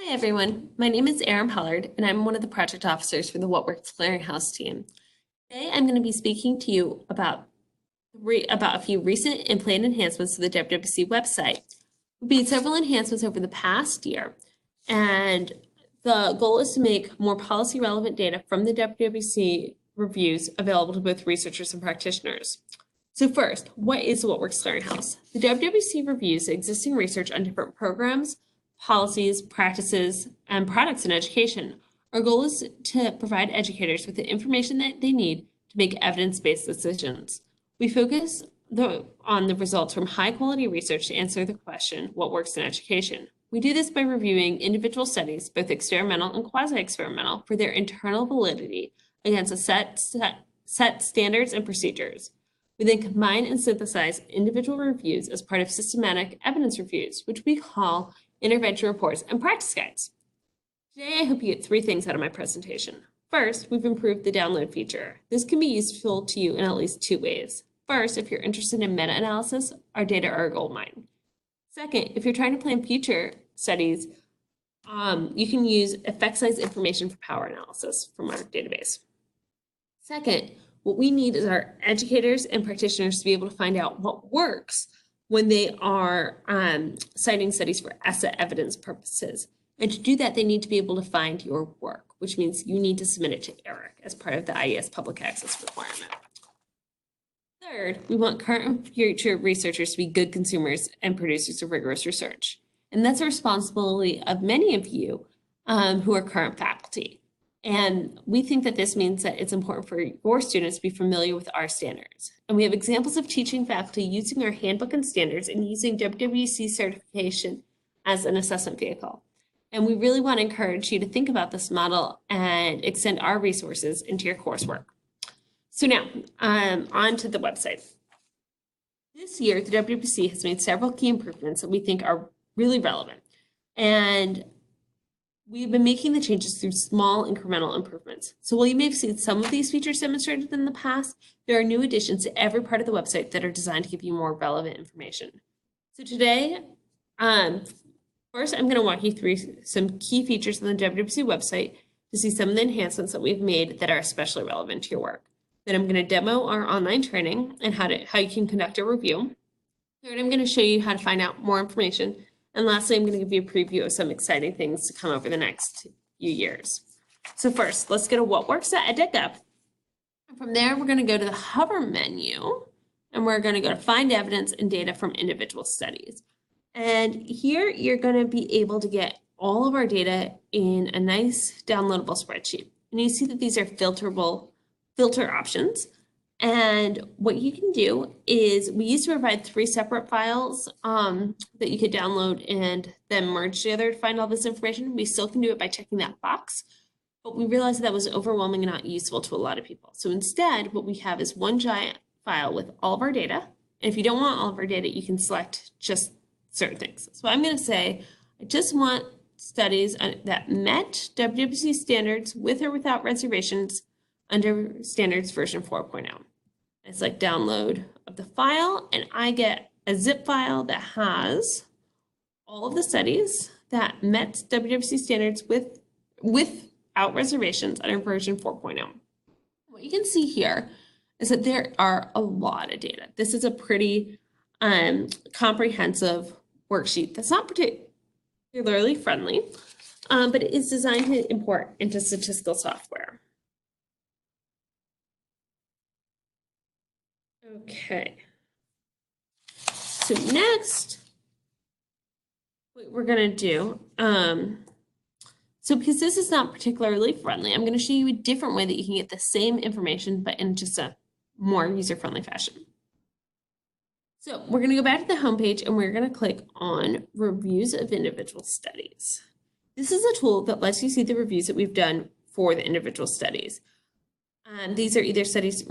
Hi everyone, my name is Erin Pollard and I'm one of the project officers for the What Works Clearinghouse team. Today I'm going to be speaking to you about a few recent and planned enhancements to the WWC website. We've made several enhancements over the past year, and the goal is to make more policy relevant data from the WWC reviews available to both researchers and practitioners. So first, what is the What Works Clearinghouse? The WWC reviews existing research on different programs, policies, practices, and products in education. Our goal is to provide educators with the information that they need to make evidence-based decisions. We focus on the results from high-quality research to answer the question, what works in education? We do this by reviewing individual studies, both experimental and quasi-experimental, for their internal validity against a set standards and procedures. We then combine and synthesize individual reviews as part of systematic evidence reviews, which we call intervention reports and practice guides. Today, I hope you get 3 things out of my presentation. First, we've improved the download feature. This can be useful to you in at least 2 ways. First, if you're interested in meta-analysis, our data are a goldmine. Second, if you're trying to plan future studies, you can use effect size information for power analysis from our database. Second, what we need is our educators and practitioners to be able to find out what works when they are citing studies for ESSA evidence purposes. And to do that, they need to be able to find your work, which means you need to submit it to ERIC as part of the IES public access requirement. Third, we want current and future researchers to be good consumers and producers of rigorous research. And that's a responsibility of many of you who are current faculty. And we think that this means that it's important for your students to be familiar with our standards. And we have examples of teaching faculty using our handbook and standards and using WWC certification as an assessment vehicle. And we really want to encourage you to think about this model and extend our resources into your coursework. So now, on to the website. This year, the WWC has made several key improvements that we think are really relevant. And we've been making the changes through small incremental improvements. So while you may have seen some of these features demonstrated in the past, there are new additions to every part of the website that are designed to give you more relevant information. So today, first I'm going to walk you through some key features on the WWC website to see some of the enhancements that we've made that are especially relevant to your work. Then I'm going to demo our online training and how you can conduct a review. Third, I'm going to show you how to find out more information. And lastly, I'm going to give you a preview of some exciting things to come over the next few years. So first, let's go to whatworks.ed.gov. And from there, we're going to go to the hover menu, and we're going to go to find evidence and data from individual studies. And here, you're going to be able to get all of our data in a nice downloadable spreadsheet. And you see that these are filter options. And what you can do is we used to provide 3 separate files that you could download and then merge together to find all this information. We still can do it by checking that box, but we realized that was overwhelming and not useful to a lot of people. So instead, what we have is one giant file with all of our data. And if you don't want all of our data, you can select just certain things. So I'm going to say, I just want studies that met WWC standards with or without reservations under standards version 4.0. I select download of the file, and I get a zip file that has all of the studies that met WWC standards without reservations under version 4.0. What you can see here is that there are a lot of data. This is a pretty comprehensive worksheet that's not particularly friendly, but it is designed to import into statistical software. Okay, so next, what we're going to do, so because this is not particularly friendly, I'm going to show you a different way that you can get the same information, but in just a more user-friendly fashion. So we're going to go back to the homepage and we're going to click on Reviews of Individual Studies. This is a tool that lets you see the reviews that we've done for the individual studies. These are either studies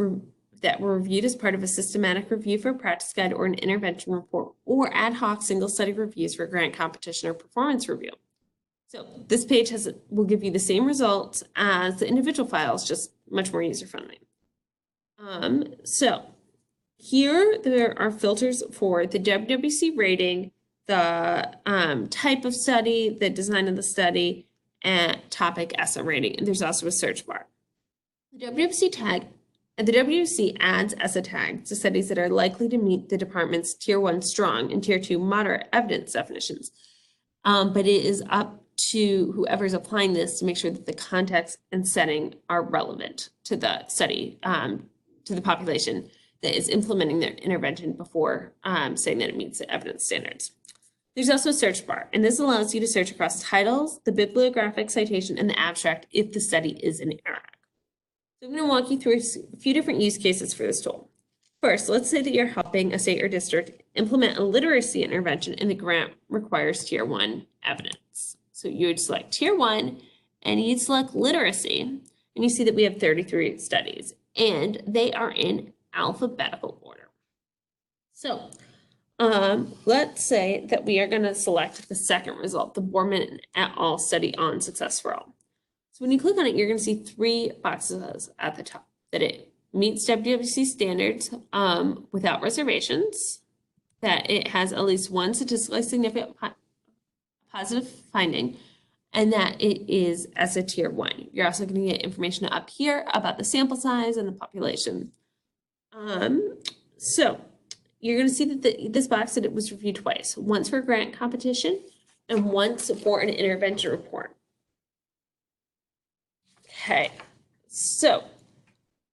that were reviewed as part of a systematic review for a practice guide or an intervention report, or ad hoc single study reviews for grant competition or performance review. So this page will give you the same results as the individual files, just much more user-friendly. So here there are filters for the WWC rating, the type of study, the design of the study, and topic, essay rating. And there's also a search bar. The WWC adds essay tags to studies that are likely to meet the department's Tier 1 strong and Tier 2 moderate evidence definitions. But it is up to whoever's applying this to make sure that the context and setting are relevant to the study, to the population that is implementing their intervention before saying that it meets the evidence standards. There's also a search bar, and this allows you to search across titles, the bibliographic citation, and the abstract if the study is in Arabic. So I'm going to walk you through a few different use cases for this tool. First, let's say that you're helping a state or district implement a literacy intervention and the grant requires Tier 1 evidence. So you would select Tier 1 and you'd select literacy, and you see that we have 33 studies and they are in alphabetical order. So let's say that we are going to select the second result, the Borman et al. Study on Success for All. So when you click on it, you're going to see 3 boxes at the top, that it meets WWC standards without reservations, that it has at least one statistically significant positive finding, and that it is as a Tier 1. You're also going to get information up here about the sample size and the population. So you're going to see that this box that it was reviewed twice, once for grant competition and once for an intervention report. Okay, so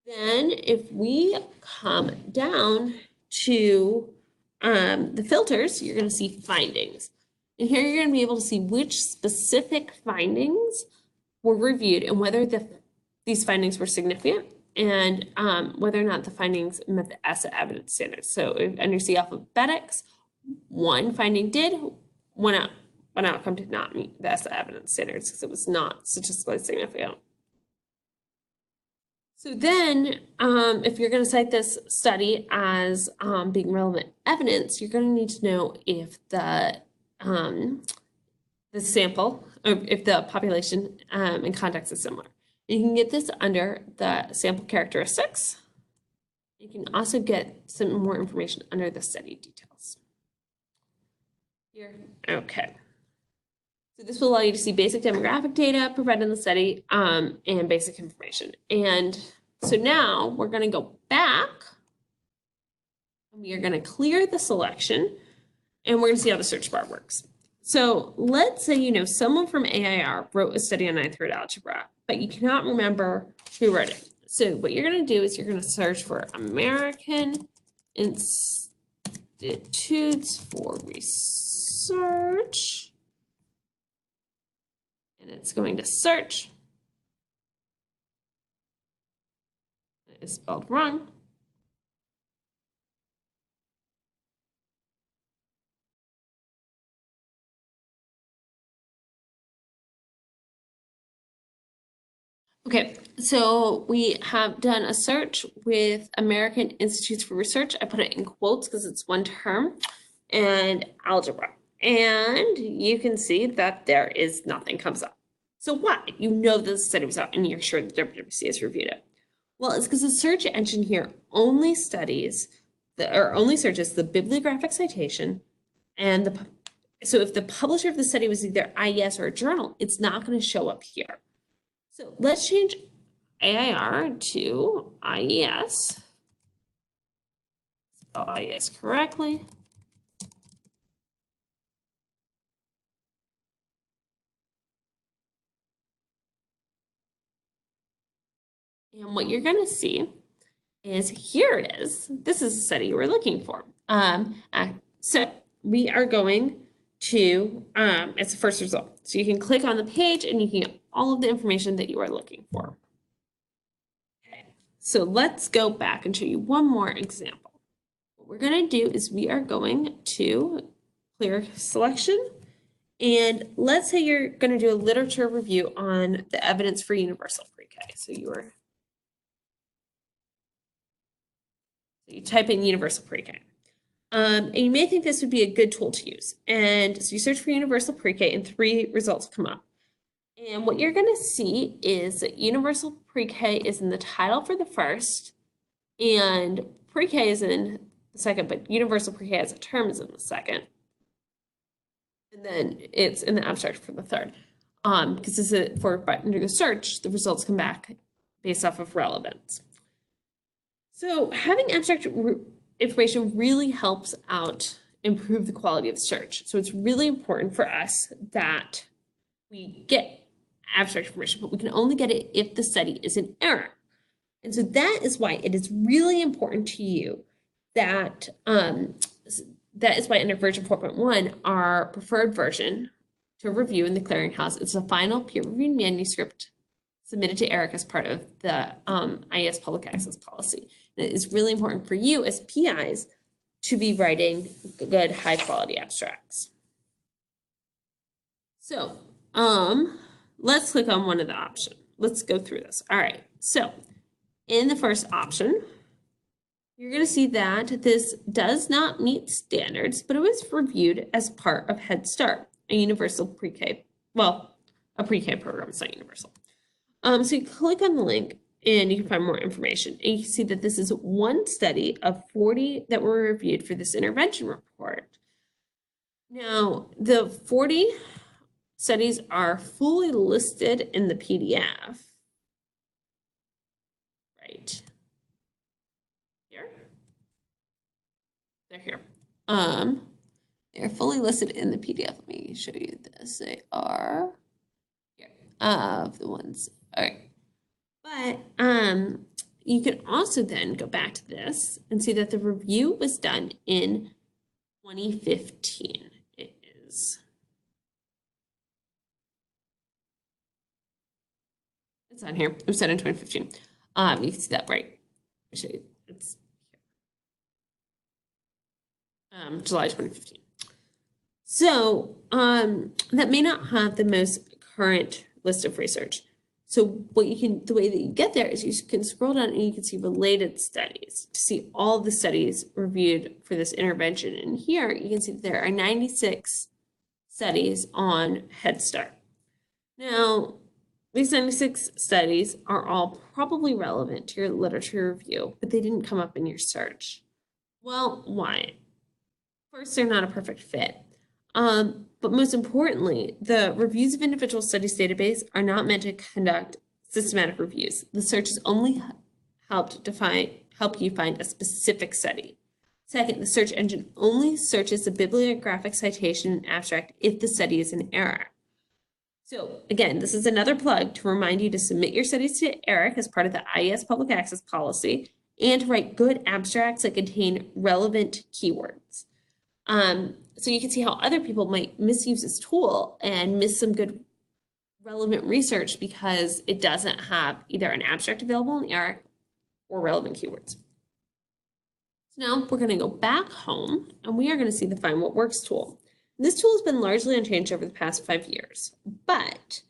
then if we come down to the filters, you're going to see findings. And here you're going to be able to see which specific findings were reviewed and whether these findings were significant and whether or not the findings met the ESSA evidence standards. So if under C alphabetics, one finding did, one outcome did not meet the ESSA evidence standards because it was not statistically significant. So then, if you're going to cite this study as being relevant evidence, you're going to need to know if the sample, or if the population and context is similar. You can get this under the sample characteristics. You can also get some more information under the study details. Here, okay. So this will allow you to see basic demographic data provided in the study and basic information. And so now we're going to go back and we are going to clear the selection and we're going to see how the search bar works. So let's say, someone from AIR wrote a study on ninth grade algebra, but you cannot remember who wrote it. So what you're going to do is you're going to search for American Institutes for Research. And it's going to search. It is spelled wrong. Okay, so we have done a search with American Institutes for Research. I put it in quotes because it's one term, and algebra. And you can see that there is nothing comes up. So why? You know the study was out and you're sure the WWC has reviewed it. Well, it's because the search engine here only searches the bibliographic citation and so if the publisher of the study was either IES or a journal, it's not going to show up here. So let's change AIR to IES. Spell IES correctly. And what you're going to see is here it is. This is the study you were looking for. So we are going to, it's the first result. So you can click on the page and you can get all of the information that you are looking for. Okay, so let's go back and show you one more example. What we're going to do is we are going to clear selection. And let's say you're going to do a literature review on the evidence for universal pre-K. So you type in universal pre-K. And you may think this would be a good tool to use. And so you search for universal pre-K and 3 results come up. And what you're going to see is that universal pre-K is in the title for the first, and pre-K is in the second, but universal pre-K as a term is in the second. And then it's in the abstract for the third. Because this is for under the search, the results come back based off of relevance. So having abstract information really helps out improve the quality of the search. So it's really important for us that we get abstract information, but we can only get it if the study is in error. And so that is why it is really important to you that that is why under version 4.1, our preferred version to review in the Clearinghouse is a final peer-reviewed manuscript submitted to ERIC as part of the IES public access policy. And it is really important for you as PIs to be writing good, high-quality abstracts. So let's click on one of the options. Let's go through this. All right, so in the first option, you're going to see that this does not meet standards, but it was reviewed as part of Head Start, a universal pre-K, well, a pre-K program, it's not universal. So you click on the link and you can find more information. And you can see that this is one study of 40 that were reviewed for this intervention report. Now, the 40 studies are fully listed in the PDF. Right. Here. They're here. They're fully listed in the PDF. Let me show you this. They are here of the ones. All right. But you can also then go back to this and see that the review was done in 2015. It is. It's on here. It was done in 2015. You can see that right. I'll show you. It's July 2015. So that may not have the most current list of research. So what you can, the way that you get there is you can scroll down and you can see related studies to see all the studies reviewed for this intervention. And here you can see that there are 96 studies on Head Start. Now, these 96 studies are all probably relevant to your literature review, but they didn't come up in your search. Well, why? First, they're not a perfect fit. But most importantly, the reviews of individual studies database are not meant to conduct systematic reviews. The search is only help you find a specific study. Second, the search engine only searches the bibliographic citation and abstract if the study is in error. So again, this is another plug to remind you to submit your studies to ERIC as part of the IES public access policy and to write good abstracts that contain relevant keywords. So you can see how other people might misuse this tool and miss some good relevant research because it doesn't have either an abstract available in ERIC or relevant keywords. So now we're going to go back home and we are going to see the Find What Works tool. This tool has been largely unchanged over the past 5 years, but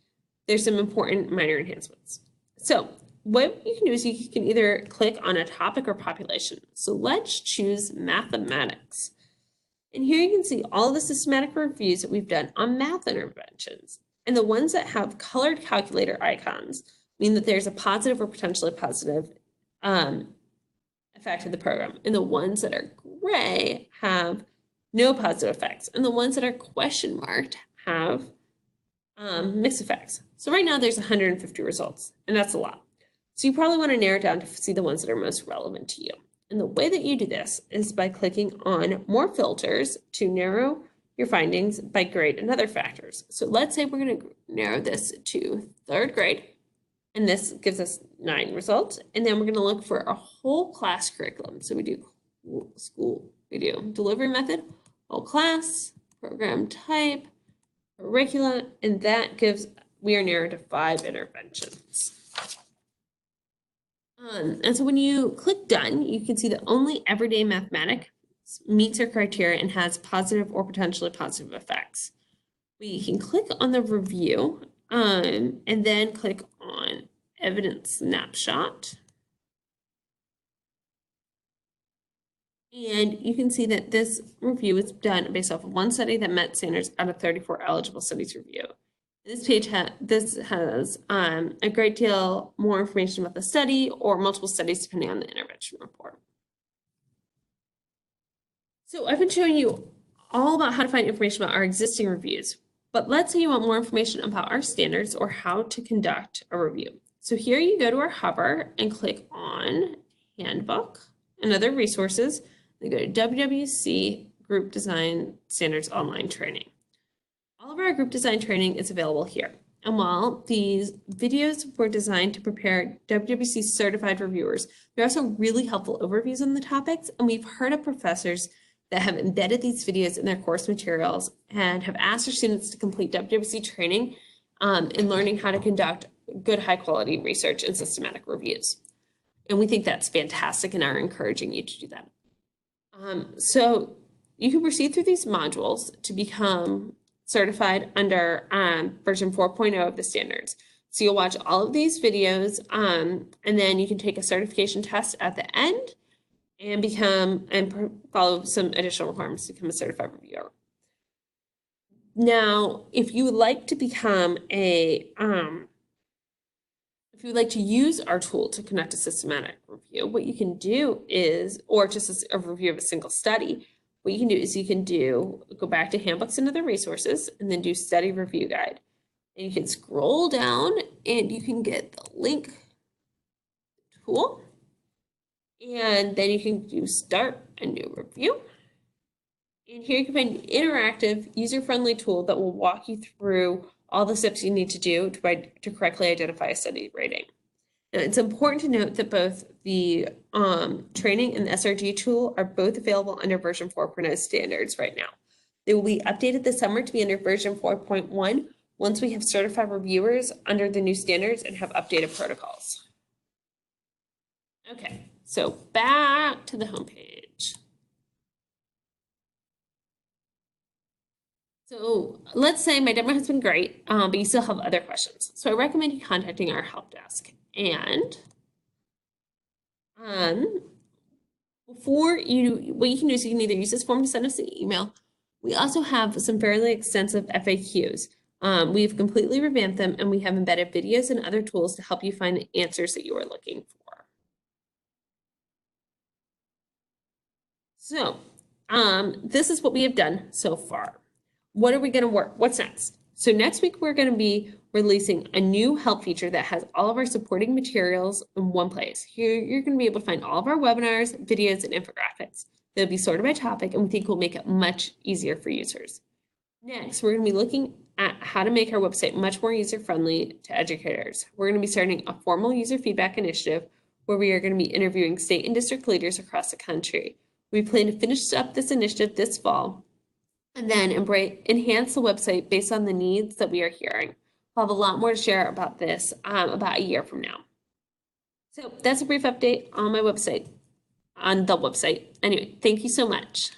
there's some important minor enhancements. So what you can do is you can either click on a topic or population. So let's choose mathematics. And here you can see all the systematic reviews that we've done on math interventions. And the ones that have colored calculator icons mean that there's a positive or potentially positive effect of the program. And the ones that are gray have no positive effects. And the ones that are question marked have mixed effects. So right now there's 150 results, and that's a lot. So you probably want to narrow it down to see the ones that are most relevant to you. And the way that you do this is by clicking on more filters to narrow your findings by grade and other factors. So let's say we're going to narrow this to 3rd grade, and this gives us 9 results. And then we're going to look for a whole class curriculum. So we do delivery method, whole class, program type, curricula, and that gives, we are narrowed to 5 interventions. And so when you click done, you can see that only everyday mathematics meets our criteria and has positive or potentially positive effects. We can click on the review and then click on evidence snapshot. And you can see that this review is done based off of one study that met standards out of 34 eligible studies review. This page has a great deal more information about the study or multiple studies depending on the intervention report. So I've been showing you all about how to find information about our existing reviews. But let's say you want more information about our standards or how to conduct a review. So here you go to our hover and click on Handbook and other resources. Then go to WWC Group Design Standards Online Training. All of our group design training is available here. And while these videos were designed to prepare WWC certified reviewers, they're also really helpful overviews on the topics. And we've heard of professors that have embedded these videos in their course materials and have asked their students to complete WWC training in learning how to conduct good, high quality research and systematic reviews. And we think that's fantastic and are encouraging you to do that. So you can proceed through these modules to become certified under version 4.0 of the standards. So you'll watch all of these videos and then you can take a certification test at the end and follow some additional requirements to become a certified reviewer. Now, if you would like to become if you would like to use our tool to conduct a systematic review, what you can do is, or just a review of a single study, what you can do is you can go back to Handbooks and Other Resources and then do Study Review Guide. And you can scroll down and you can get the link tool. And then you can do Start a New Review. And here you can find an interactive, user-friendly tool that will walk you through all the steps you need to do to correctly identify a study rating. Now, it's important to note that both the training and the SRG tool are both available under version 4.0 standards right now. They will be updated this summer to be under version 4.1 once we have certified reviewers under the new standards and have updated protocols. Okay, so back to the homepage. So let's say my demo has been great, but you still have other questions. So I recommend you contacting our help desk. And what you can do is you can either use this form to send us an email. We also have some fairly extensive FAQs. We've completely revamped them and we have embedded videos and other tools to help you find the answers that you are looking for. So this is what we have done so far. What are we going to work? What's next? So next week, we're going to be releasing a new help feature that has all of our supporting materials in one place. Here, you're going to be able to find all of our webinars, videos, and infographics. They'll be sorted by topic, and we think will make it much easier for users. Next, we're going to be looking at how to make our website much more user-friendly to educators. We're going to be starting a formal user feedback initiative where we are going to be interviewing state and district leaders across the country. We plan to finish up this initiative this fall and then enhance the website based on the needs that we are hearing. We'll have a lot more to share about this about a year from now. So that's a brief update on the website. Anyway, thank you so much.